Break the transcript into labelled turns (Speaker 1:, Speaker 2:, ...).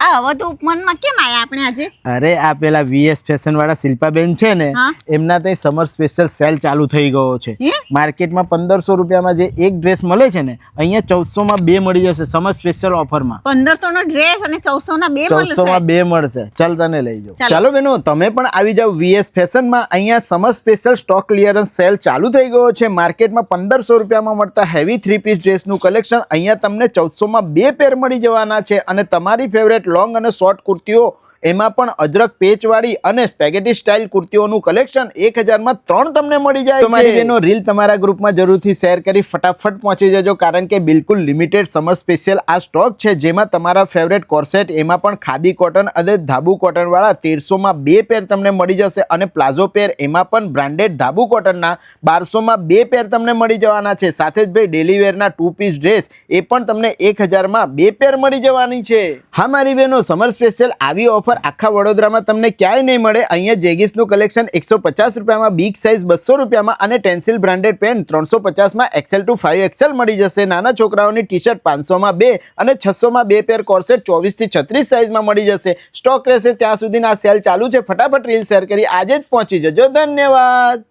Speaker 1: આ હવે તો ઉપમાનમાં કેમ આયા આપણે આજે?
Speaker 2: અરે આ પેલા વીએસ ફેશન વાળા શિલ્પાબેન છે ને,
Speaker 1: હા.
Speaker 2: એમના ત્યાં સમર સ્પેશિયલ સેલ ચાલુ થઈ ગયો છે.
Speaker 1: હે?
Speaker 2: માર્કેટમાં 1500 રૂપિયામાં જે એક ડ્રેસ મળે છે ને, અહીંયા 1400 માં 2 મળી જશે સમર સ્પેશિયલ ઓફરમાં.
Speaker 1: 1500 નો ડ્રેસ અને 1400 ના બે
Speaker 2: 1400
Speaker 1: મળશે.
Speaker 2: માં 2 મળશે. ચાલ તને લઈ જાઉં.
Speaker 1: ચાલો.
Speaker 2: ચાલો બેનો, તમે પણ આવી જાવ વીએસ ફેશનમાં. અહીંયા summer special stock clearance cell ચાલુ થઈ ગયો છે. માર્કેટમાં 1500 રૂપિયામાં મળતા હેવી 3 પીસ ડ્રેસનું કલેક્શન અહીંયા તમને 1400 માં 2 પેર મળી જવાના છે. અને તમારી ફેવરેટ લોંગ અને શોર્ટ કુર્તીઓ, એમાં પણ અજરક પેચવાળી અને સ્પેગેટી સ્ટાઇલ કુર્તીઓનું કલેક્શન 1000 માં 3 તમને મળી જાય છે. તમારી બેનો રીલ તમારા ગ્રુપમાં જરૂરથી શેર કરી ફટાફટ પહોંચી જજો, કારણ કે બિલકુલ લિમિટેડ સમર સ્પેશિયલ આ સ્ટોક છે, જેમાં તમારા ફેવરેટ કોર્સેટ, એમાં પણ ખાદી કોટન અને ધાબુ કોટન વાળા 1300 માં 2 પેર તમને મળી જશે. અને પ્લાઝો પેર, એમાં પણ બ્રાન્ડેડ ધાબુ કોટનના 1200 માં 2 પેર તમને મળી જવાના છે. સાથે જ ભાઈ ડેલી વેરના 2 પીસ ડ્રેસ, એ પણ તમને 1000 માં 2 પેર મળી જવાની છે. હા મારી બહેનો, સમર સ્પેશિયલ આવી ઓફર આખા વડોદરામાં તમને ક્યાંય નહીં મળે. અહીંયા જેગીસનું કલેક્શન 150 રૂપિયામાં, બિગ સાઇઝ 200 રૂપિયામાં અને ટેન્સિલ બ્રાન્ડેડ પેન્ટ 350 માં XL to 5XL મળી જશે. નાના છોકરાઓની ટી શર્ટ 500 માં 2 અને 600 માં 2 પેર કોર્સેટ 24 થી 36 સાઇઝમાં મળી જશે. સ્ટોક રહેશે ત્યાં સુધીના સેલ ચાલુ છે. ફટાફટ રીલ શેર કરી આજે જ પહોંચી જજો. ધન્યવાદ.